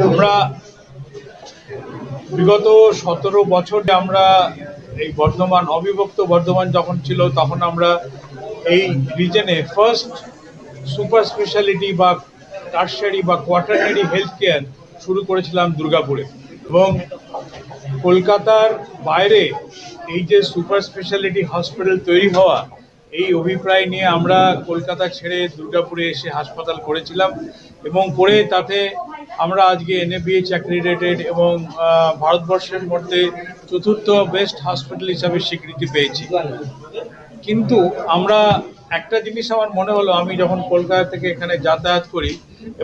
আমরা বিগত 17 বছর আমরা এই বর্ধমান অবিভক্ত বর্ধমান যখন ছিল তখন আমরা এই রিজনে ফার্স্ট সুপার স্পেশালিটি বা টার্সারি বা কোয়াটারনারি হেলথ কেয়ার শুরু করেছিলাম দুর্গাপুরে। এবং কলকাতার বাইরে এই যে সুপার স্পেশালিটি হসপিটাল তৈরি হওয়া, এই অভিপ্রায় নিয়ে আমরা কলকাতা ছেড়ে দুর্গাপুরে এসে হাসপাতাল করেছিলাম এবং করে তাতে আমরা আজকে NABH অ্যাক্রিডিটেড এবং ভারতবর্ষের মধ্যে চতুর্থ বেস্ট হসপিটাল হিসাবে স্বীকৃতি পেয়েছি। কিন্তু আমরা একটা জিনিস আমার মনে হলো, আমি যখন কলকাতা থেকে এখানে যাতায়াত করি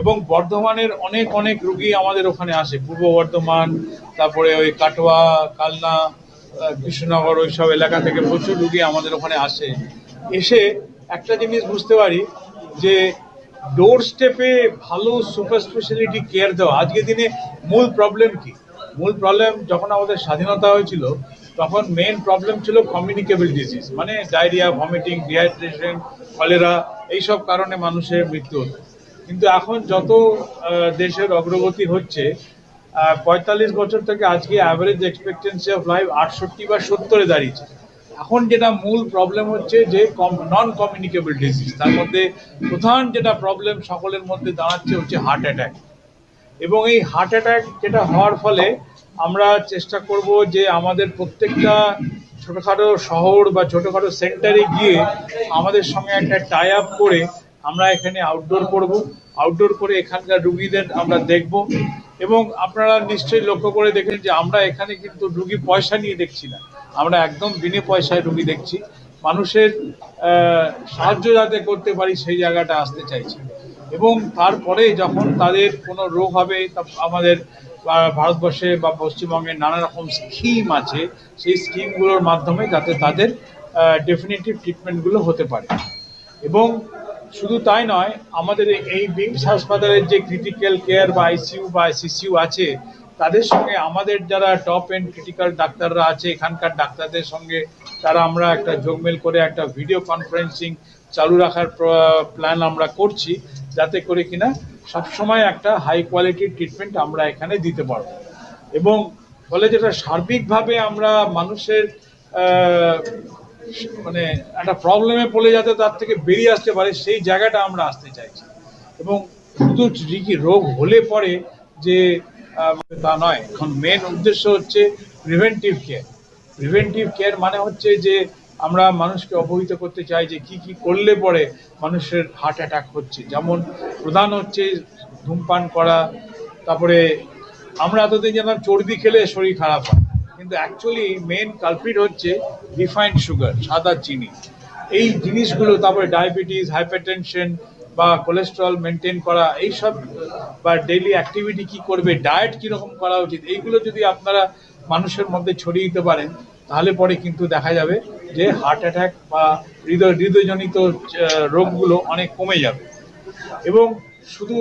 এবং বর্ধমানের অনেক রুগী আমাদের ওখানে আসে, পূর্ব বর্ধমান, তারপরে ওই কাটোয়া, কালনা, কৃষ্ণনগর, ওইসব এলাকা থেকে প্রচুর রুগী আমাদের ওখানে আসে। এসে একটা জিনিস বুঝতে পারি যে ডোর স্টেপে ভালো সুপার স্পেশালিটি কেয়ার দেওয়া আজকের দিনে মূল প্রবলেম কি? মূল প্রবলেম, যখন আমাদের স্বাধীনতা হয়েছিল তখন মেন প্রবলেম ছিল কমিউনিকেবল ডিজিজ, মানে ডায়রিয়া, ভমিটিং, ডিহাইড্রেশন, কলেরা, এইসব কারণে মানুষের মৃত্যু হতো। কিন্তু এখন যত দেশের অগ্রগতি হচ্ছে, 45 বছর থেকে আজকে অ্যাভারেজ এক্সপেক্টেন্সি অফ লাইফ 68 বা 70-এ দাঁড়িয়েছে। এখন যেটা মূল প্রবলেম হচ্ছে যে নন কমিউনিকেবল ডিজিজ, তার মধ্যে প্রধান যেটা প্রবলেম সকলের মধ্যে দাঁড়াচ্ছে হচ্ছে হার্ট অ্যাটাক। এবং এই হার্ট অ্যাটাক যেটা হওয়ার ফলে আমরা চেষ্টা করব যে আমাদের প্রত্যেকটা ছোটোখাটো শহর বা ছোটোখাটো সেন্টারে গিয়ে আমাদের সঙ্গে একটা টাই আপ করে আমরা এখানে আউটডোর করে এখানকার রুগীদের আমরা দেখব। এবং আপনারা নিশ্চয়ই লক্ষ্য করে দেখেন যে আমরা এখানে কিন্তু রুগী পয়সা নিয়ে দেখছি না, আমরা একদম বিনে পয়সায় রুগী দেখছি। মানুষের সাহায্য যাতে করতে পারি সেই জায়গাটা আসতে চাইছি। এবং তারপরে যখন তাদের কোনো রোগ হবে, আমাদের ভারতবর্ষে বা পশ্চিমবঙ্গে নানা রকম স্কিম আছে, সেই স্কিমগুলোর মাধ্যমে যাতে তাদের ডেফিনেটিভ ট্রিটমেন্টগুলো হতে পারে। এবং শুধু তাই নয়, আমাদের এই বিমস হাসপাতালের যে ক্রিটিক্যাল কেয়ার বা ICU বা CCU আছে, তাদের সঙ্গে আমাদের যারা টপ এন্ড ক্রিটিক্যাল ডাক্তাররা আছে, এখানকার ডাক্তারদের সঙ্গে আমরা একটা যোগমেল করে একটা ভিডিও কনফারেন্সিং চালু রাখার প্ল্যান আমরা করছি, যাতে করে কিনা সবসময় একটা হাই কোয়ালিটির ট্রিটমেন্ট আমরা এখানে দিতে পারবো। এবং ফলে যেটা সার্বিকভাবে আমরা মানুষের মানে একটা প্রবলেমে পড়ে যাতে তার থেকে বেরিয়ে আসতে পারে, সেই জায়গাটা আমরা আসতে চাইছি। এবং শুধু রোগ হলে পরে যে তা নয়, এখন মেন উদ্দেশ্য হচ্ছে প্রিভেন্টিভ কেয়ার মানে হচ্ছে যে আমরা মানুষকে অবহিত করতে চাই যে কি করলে পরে মানুষের হার্ট অ্যাটাক হচ্ছে। যেমন প্রধান হচ্ছে ধূমপান করা, তারপরে আমরা এতদিন জানলাম চর্বি খেলে শরীর খারাপ হয়, কিন্তু অ্যাকচুয়ালি মেন কালপ্রিট হচ্ছে রিফাইন্ড সুগার, সাদা চিনি, এই জিনিসগুলো। তারপরে ডায়াবেটিস, হাইপারটেনশন বা কোলেস্টেরল মেনটেন করা, এইসব, বা ডেইলি অ্যাক্টিভিটি কি করবে, ডায়েট কীরকম করা উচিত, এইগুলো যদি আপনারা মানুষের মধ্যে ছড়িয়ে দিতে পারেন, তাহলে পরে কিন্তু দেখা যাবে যে হার্ট অ্যাটাক বা হৃদয়জনিত রোগগুলো অনেক কমে যাবে। এবং শুধু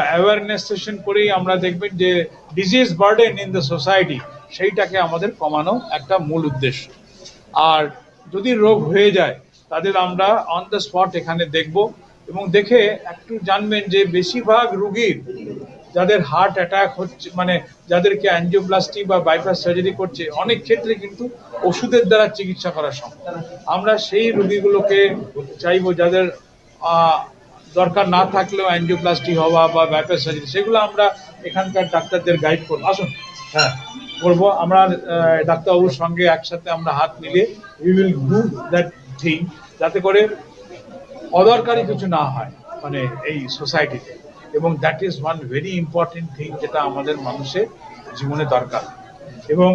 অ্যাওয়ারনেস সেশন করেই আমরা দেখবেন যে disease burden in the society, সেইটাকে আমাদের কমানো একটা মূল উদ্দেশ্য। আর যদি রোগ হয়ে যায় তাদের আমরা অন দ্য স্পট এখানে দেখব, এবং দেখে একটু জানবেন যে বেশিরভাগ রুগীর যাদের হার্ট অ্যাটাক হচ্ছে, মানে যাদেরকে অ্যাঞ্জিওপ্লাস্টি বা বাইপাস সার্জারি করছে, অনেক ক্ষেত্রে কিন্তু ওষুধের দ্বারা চিকিৎসা করা সম্ভব। আমরা সেই রুগীগুলোকে চাইবো যাদের দরকার না থাকলেও অ্যাঞ্জিওপ্লাস্টি হওয়া বা বাইপাস সার্জারি, সেগুলো আমরা এখানকার ডাক্তারদের গাইড করবো। আসুন, হ্যাঁ করবো আমরা ডাক্তারবাবুর সঙ্গে একসাথে আমরা হাত মিলিয়ে we will do that thing, যাতে করে অদরকারি কিছু না হয় মানে এই সোসাইটিতে। এবং that is one very important thing, যেটা আমাদের মানুষের জীবনে দরকার। এবং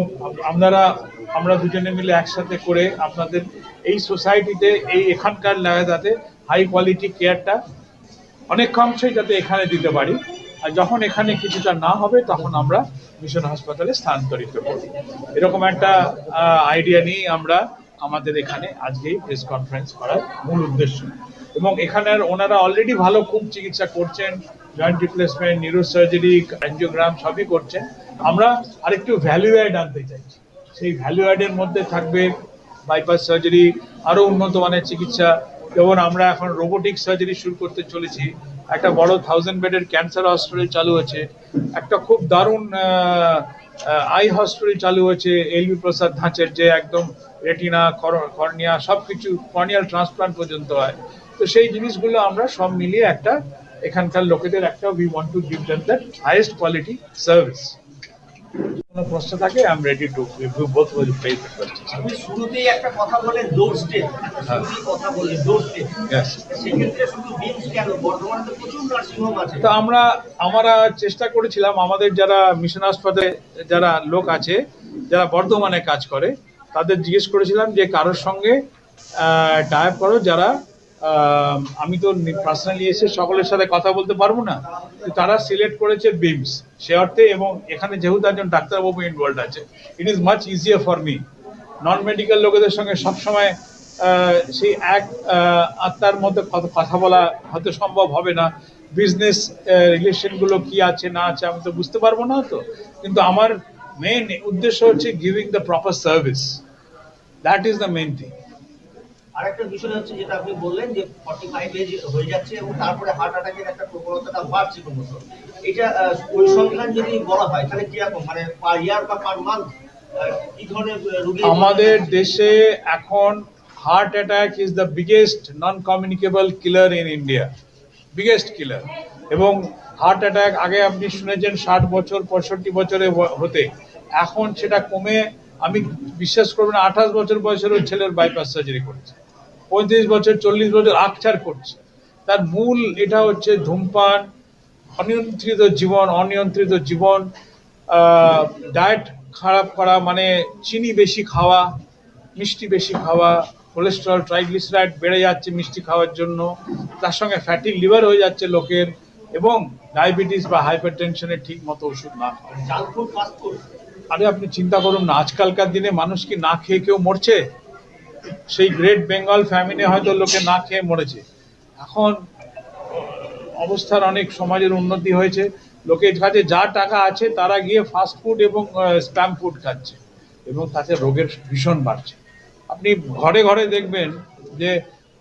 আমরা দুজনে মিলে একসাথে করে আপনাদের এই সোসাইটিতে এখানকার যাতে হাই কোয়ালিটি কেয়ারটা অনেক অংশে যাতে এখানে দিতে পারি। আর যখন এখানে কিছুটা না হবে তখন আমরা মিশন হাসপাতালে স্থানান্তরিত করব। এরকম একটা আইডিয়া নিয়ে আমরা আমাদের এখানে আজকেই প্রেস কনফারেন্স করার মূল উদ্দেশ্য। এবং এখানের ওনারা অলরেডি ভালো খুব চিকিৎসা করছেন, joint replacement, neuro surgery, angiogram সবই করছেন। আমরা আরেকটু ভ্যালু অ্যাড আনতে চাইছি। সেই ভ্যালু অ্যাডের মধ্যে থাকবে বাইপাস সার্জারি, আরও উন্নত মানের চিকিৎসা। যেমন আমরা এখন রোবোটিক সার্জারি শুরু করতে চলেছি, একটা বড় 1000 বেডের ক্যান্সার হসপিটাল চালু হচ্ছে, একটা খুব দারুণ আই হসপিটাল চালু হচ্ছে এলবি প্রসাদ ধাঁচের, যে একদম রেটিনা, কর্নিয়া সবকিছু, কর্নিয়াল ট্রান্সপ্লান্ট পর্যন্ত হয়। তো সেই জিনিসগুলো আমরা সব মিলিয়ে একটা এখানকার লোকেদের একটা we want to give them that highest quality service. কোনো প্রশ্ন থাকে I am ready to review both will face the question. আপনি শুরুতেই একটা কথা বলেন ডোর স্টেপ, শুরুতেই কথা বলেন ডোর স্টেপ। ইয়েস, সেক্ষেত্রে শুধু বিমস কেন, বর্তমানে তো প্রচুর নার্সিং হোম আছে। তো আমরা চেষ্টা করেছিলাম, আমাদের যারা মিশন হাসপাতালে যারা লোক আছে, যারা বর্ধমানে কাজ করে, তাদের জিজ্ঞেস করেছিলাম যে কারোর সঙ্গে টাইপ করো যারা, আমি তো পার্সোনালি এসে সকলের সাথে কথা বলতে পারবো না, তারা সিলেক্ট করেছে বিমস সে অর্থে। এবং এখানে যেহেতু একজন ডাক্তারবাবু ইনভলভ আছে, it is much easier for me. Non medical লোকেদের সঙ্গে সবসময় সেই এক আত্মার মধ্যে কথা বলা হয়তো সম্ভব হবে না, বিজনেস রিলেশনগুলো কি আছে না আছে আমি তো বুঝতে পারবো না। তো কিন্তু আমার মেইন উদ্দেশ্য হচ্ছে giving the proper service, that is the main thing. আরেকটা বিষয় হচ্ছে যেটা আপনি বললেন যে 45 এজ হয়ে যাচ্ছে এবং তারপরে হার্ট অ্যাটাকের একটা প্রবণতাটা বাড়ছে ক্রমশ। এটা পরিসংখ্যান যদি বলা হয় তাহলে কি রকম, মানে পার ইয়ার বা পার মান্থ কি ধরনের রোগী আমাদের দেশে এখন heart attack is the biggest non communicable killer in India, biggest killer. এবং হার্ট অ্যাটাক আগে আপনি শুনেছেন 60 বছর 65 বছরে হতে, এখন সেটা কমে আমি বিশ্বাস করবেন 28 বছর বয়সের ছেলের বাইপাস সার্জারি করেছে, 35 বছর 40 বছর আকছার করছে। তার মূল এটা হচ্ছে ধূমপান, অনিয়ন্ত্রিত জীবন, ডায়েট খারাপ করা, মানে চিনি বেশি খাওয়া, মিষ্টি বেশি খাওয়া, কোলেস্টেরল ট্রাইগ্লিসারাইড বেড়ে যাচ্ছে মিষ্টি খাওয়ার জন্য, তার সঙ্গে ফ্যাটি লিভার হয়ে যাচ্ছে লোকের, এবং ডায়াবেটিস বা হাইপার টেনশনের ঠিক মতো ওষুধ না খাওয়া। Junk food, fast food. আরে আপনি চিন্তা করুন না, আজকালকার দিনে মানুষ কি না খেয়ে কেউ মরছে? সেই গ্রেট বেঙ্গল ফ্যামিলি হয়তো লোকে না খেয়ে মরেছে। এখন অবস্থার অনেক সমাজের উন্নতি হয়েছে, লোকের কাছে যা টাকা আছে তারা গিয়ে ফাস্ট ফুড এবং স্প্যাম ফুড খাচ্ছে, এবং তাতে রোগের ভীষণ বাড়ছে। আপনি ঘরে ঘরে দেখবেন যে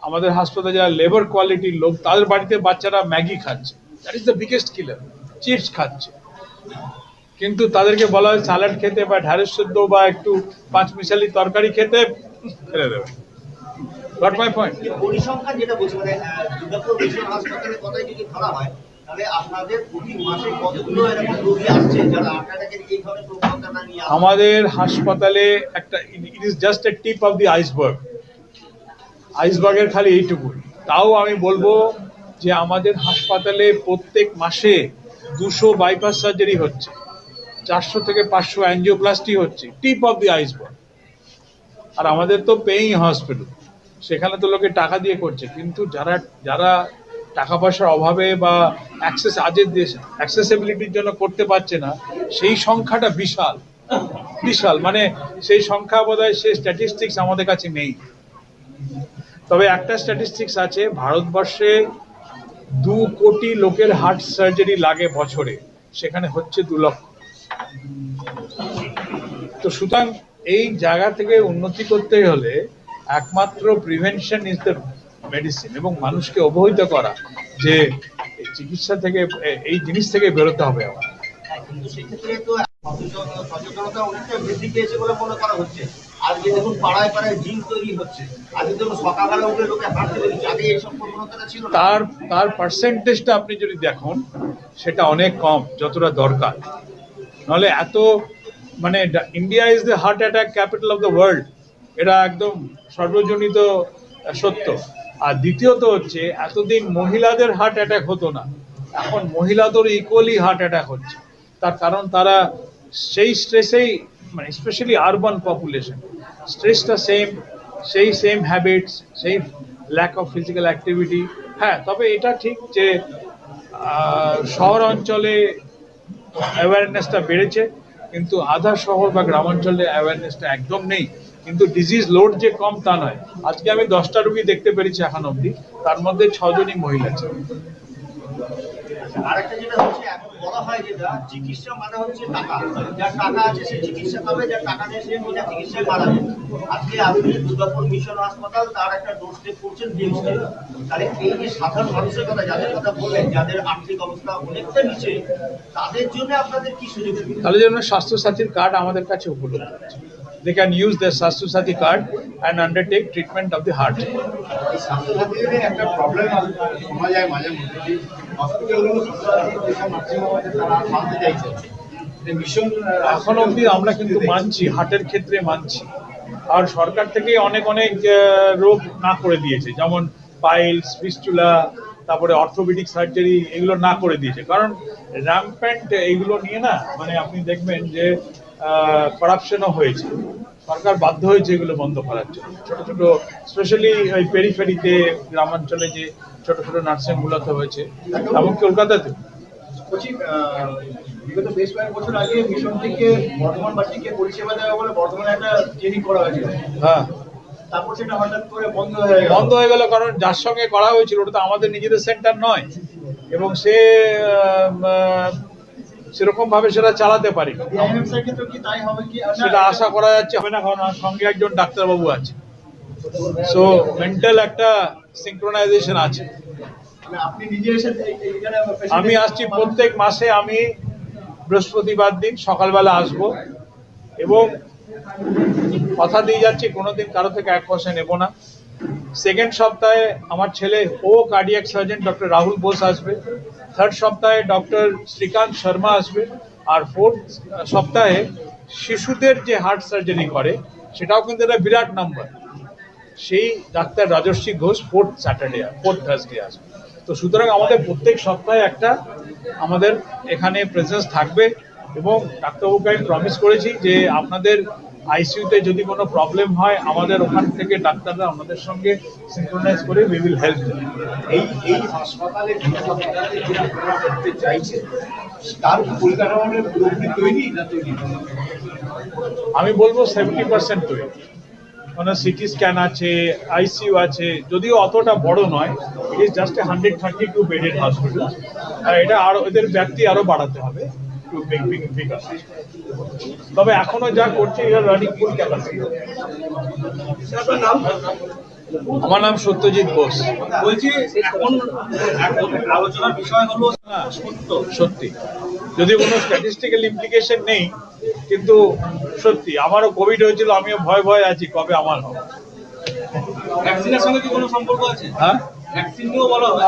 আমাদের হাসপাতালে যারা লেবার কোয়ালিটির লোক, তাদের বাড়িতে বাচ্চারা ম্যাগি খাচ্ছে, that is the biggest killer. Chips খাচ্ছে, কিন্তু তাদেরকে বলা হয় স্যালাড খেতে বা ঢ্যাঁড়স সেদ্ধ বা একটু পাঁচমিশালি তরকারি খেতে, ফেলে দেবে। Got my point? পরিসংখ্যান যেটা বলছি, মানে দুর্গাপুর মিশন হাসপাতালের কথাই যদি ধরা হয় তাহলে আপনাদের প্রতি মাসে কতগুলো এরকম রোগী আসছে যারা হার্ট অ্যাটাকের এই ধরনের প্রবণতা নিয়ে? আমাদের হাসপাতালে একটা, it is just a tip of the iceberg, আইসবার্গের খালি এইটুকুই। তাও আমি বলবো যে আমাদের হাসপাতালে প্রত্যেক মাসে 200 বাইপাস সার্জারি হচ্ছে, 400 থেকে 500 অ্যাঞ্জিওপ্লাস্টি হচ্ছে, টিপ অফ দি আইসবার্গ। আর আমাদের তো পেইং হসপিটাল, সেখানে তো লোকে টাকা দিয়ে করছে, কিন্তু যারা টাকা পয়সার অভাবে বা অ্যাক্সেসিবিলিটির জন্য করতে পারছে না, সেই সংখ্যাটা বিশাল বিশাল, মানে সেই সংখ্যা বোধহয় সেই স্ট্যাটিস্টিক্স আমাদের কাছে নেই। তবে একটা স্ট্যাটিস্টিক্স আছে, ভারতবর্ষে 2 কোটি লোকের হার্ট সার্জারি লাগে বছরে, সেখানে হচ্ছে 2 লক্ষ। তো সুতরাং এই জায়গা থেকে উন্নতি করতে হলে একমাত্র প্রিভেনশন ইজ দ্য মেডিসিন, এবং মানুষকে অবহিত করা যে চিকিৎসা থেকে, এই জিনিস থেকে বেরোতে হবে আমার। কিন্তু সেক্ষেত্রে তো সচেতনতা অনেকটা বৃদ্ধি পেয়েছে বলে মনে করা হচ্ছে। আজকে দেখুন পাড়ায় পাড়ায় জিম তৈরি হচ্ছে, আজকে দেখুন সকালবেলা উঠে লোকে হাঁটতে বেরিয়েছে, আগে এইসব প্রবণতাটা ছিল না। তার পার্সেন্টেজটা আপনি যদি দেখুন সেটা অনেক কম যতটা দরকার। নাহলে এত, মানে India is the heart attack capital of the world, এটা একদম সর্বজনিত সত্য। আর দ্বিতীয়ত হচ্ছে, এতদিন মহিলাদের হার্ট অ্যাটাক হতো না, এখন মহিলাদের ইকুয়ালি হার্ট অ্যাটাক হচ্ছে। তার কারণ তারা সেই স্ট্রেসেই, মানে স্পেশালি আরবান পপুলেশন, স্ট্রেসটা সেম হ্যাবিটস, সেই ল্যাক অফ ফিজিক্যাল অ্যাক্টিভিটি। হ্যাঁ, তবে এটা ঠিক যে শহর অঞ্চলে অ্যাওয়ারনেসটা বেড়েছে, কিন্তু আধা শহর বা গ্রামাঞ্চলে অ্যাওয়ারনেসটা একদম নেই। কিন্তু ডিজিজ লোড যে কম তা নয়। আজকে আমি 10টা রোগী দেখতে পেরেছি এখন অবধি, তার মধ্যে 6 জনই মহিলা ছিল। আরেকটা যেটা হচ্ছে এখন বলা হয় যেটা চিকিৎসা মানে হচ্ছে টাকা, যার টাকা আছে সে চিকিৎসা পাবে, যার টাকা নেই সে বিনা চিকিৎসায় মারা যাবে। আজকে আপনি দুর্গাপুর মিশন হাসপাতাল তার একটা ডোর স্টেপ করছেন ডিএমসি, তাহলে এই যে সাধারণ মানুষের কথা যাদের কথা বললেন, যাদের আর্থিক অবস্থা অনেকটা নিচে, তাদের জন্য আপনাদের কি সুযোগ সুবিধা? তাদের জন্য স্বাস্থ্যসাথীর কার্ড আমাদের কাছে উপলব্ধ আছে। They can use their Swasthya Sathi card and undertake treatment of the heart. এই স্বাস্থ্যসাথীদের একটা প্রবলেম শোনা যায় মাঝে মধ্যে যে হসপিটালগুলো স্বাস্থ্যসাথী যেসব নার্সিংহোম আছে তারা মানতে চাইছে মিশন। এখন অবধি আমরা কিন্তু মানছি, হার্টের ক্ষেত্রে মানছি, আর সরকার থেকে অনেক রোগ না করে দিয়েছে, যেমন পাইলস, ফিস্টুলা, তারপরে অর্থোপেডিক সার্জারি, এগুলো না করে দিয়েছে। কারণ র্যাম্প্যান্ট এইগুলো নিয়ে না, মানে আপনি দেখবেন যে করাপশনও হয়েছে, সরকার বাধ্য হয়েছে এগুলো বন্ধ করার জন্য। ছোট ছোট স্পেশালি ওই পেরিফেরিতে, গ্রামাঞ্চলে যে ছোট ছোট নার্সিংগুলোতে হয়েছে, এমনকি কলকাতাতে। বলছি বিগত বেশ কয়েক বছর আগে মিশন থেকে বর্ধমানবাসীকে পরিষেবা দেওয়া বলে বর্ধমানে একটা ট্রেনিং করা হয়েছিল, হ্যাঁ, তারপর সেটা হঠাৎ করে বন্ধ হয়ে গেল। কারণ যার সঙ্গে করা হয়েছিল ওটা তো আমাদের নিজেদের সেন্টার নয়, এবং সে সেরকম ভাবে সেটা চালাতে পারি না। সেটা আশা করা যাচ্ছে হবে না, কারণ আমার সঙ্গে একজন ডাক্তারবাবু আছে, সো মেন্টাল একটা সিনক্রোনাইজেশন আছে। আপনি নিজে এসে আমি আসছি প্রত্যেক মাসে, আমি বৃহস্পতিবার দিন সকালবেলা আসব, এবং কথা দিয়ে যাচ্ছি কোনোদিন কারো থেকে 1 পয়সা নেব না। সেকেন্ড সপ্তাহে আমার ছেলে cardiac surgeon doctor Rahul Bose আসবে, থার্ড সপ্তাহে ডক্টর শ্রীকান্ত শর্মা আসবে, আর ফোর্থ সপ্তাহে শিশুদের যে হার্ট সার্জারি করে সেটাও কিন্তু একটা বিরাট নাম্বার, সেই doctor Rajasvi Ghosh fourth Thursday আসবে। তো সুতরাং আমাদের প্রত্যেক সপ্তাহে একটা আমাদের এখানে প্রেজেন্স থাকবে, এবং ডাক্তারবাবুকে আমি প্রমিস করেছি যে আপনাদের আইসিইউতে যদি কোনো প্রবলেম হয়, আমাদের ওখান থেকে ডাক্তাররা আমাদের সঙ্গে সিনক্রোনাইজ করে উই উইল হেল্প দেম। এই হাসপাতালে করতে চাইছে তার পরিকাঠামোর পুরোপুরি তৈরি না তৈরি? আমি বলবো 70% তৈরি। মানে সিটি স্ক্যান আছে, আইসিইউ আছে, যদিও অতটা বড় নয়, ইট ইজ জাস্ট 132 বেডেড হসপিটাল। এটা আরো, এদের ব্যাপ্তি আরো বাড়াতে হবে টু বিগ ফিগার। তবে এখনো যা করছে এটা রানিং ফুল ক্যাপাসিটি। আমার নাম সত্যজিৎ বোস। বলছি এখন আলোচনার বিষয় হলো সত্যি, যদি কোনো স্ট্যাটিস্টিক্যাল ইমপ্লিকেশন নেই, কিন্তু সত্যি আমারও কোভিড হয়েছিল, আমিও ভয় আছি কবে আমার হবে। ভ্যাকসিনের সঙ্গে কি কোনো সম্পর্ক আছে? হ্যাঁ, ভ্যাকসিন নিয়েও বলা হয়।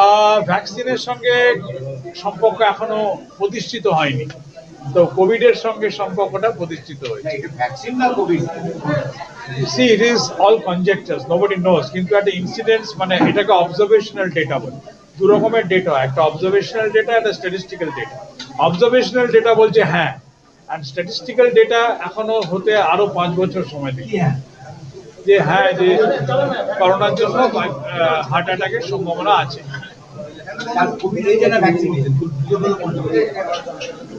ভ্যাকসিনের সঙ্গে সম্পর্ক এখনো প্রতিষ্ঠিত হয়নি, তো কোভিডের সঙ্গে সম্পর্কটা প্রতিষ্ঠিত হয়েছে। ভ্যাকসিন না Covid? See, it is all conjectures, nobody knows. কিন্তু একটা ইনসিডেন্স, মানে এটাকে অবজারভেশনাল ডেটা বলে। দু রকমের ডেটা, একটা অবজারভেশনাল ডেটা, একটা স্ট্যাটিস্টিক্যাল ডেটা। অবজারভেশনাল ডেটা বলছে হ্যাঁ, অ্যান্ড স্ট্যাটিস্টিক্যাল ডেটা এখনো হতে আরো 5 বছর সময় দেবে, যে হ্যাঁ, যে করোনার জন্য হার্ট অ্যাটাকের সম্ভাবনা আছে।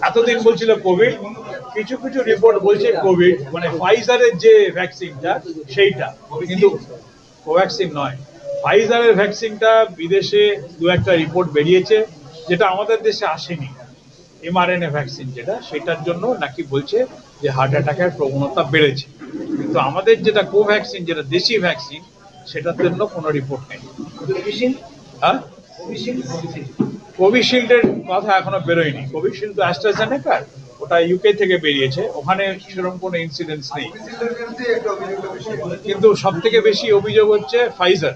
এতদিন বলছিল কোভিড, কিছু রিপোর্ট বলছে কোভিড মানে ফাইজারের যে ভ্যাকসিনটা সেইটা, কিন্তু কোভ্যাক্সিন নয়। ফাইজারের ভ্যাকসিনটা বিদেশে 2-1টা রিপোর্ট বেরিয়েছে, যেটা আমাদের দেশে আসেনি। mRNA ভ্যাকসিন যেটা, সেটার জন্য নাকি বলছে যে হার্ট অ্যাটাকের প্রবণতা বেড়েছে, কিন্তু আমাদের যেটা কোভ্যাক্সিন, যেটা দেশি ভ্যাকসিন, সেটার জন্য কোনো রিপোর্ট নেই। হ্যাঁ, কোভিশিল্ডের কথা এখনো বেরোয়নি। কোভিশিল্ড তো অ্যাস্ট্রাজেনেকার, ওটা ইউকে থেকে বেরিয়েছে, ওখানে সেরকম কোনো ইনসিডেন্স নেই। কিন্তু সব থেকে বেশি অভিযোগ হচ্ছে ফাইজার।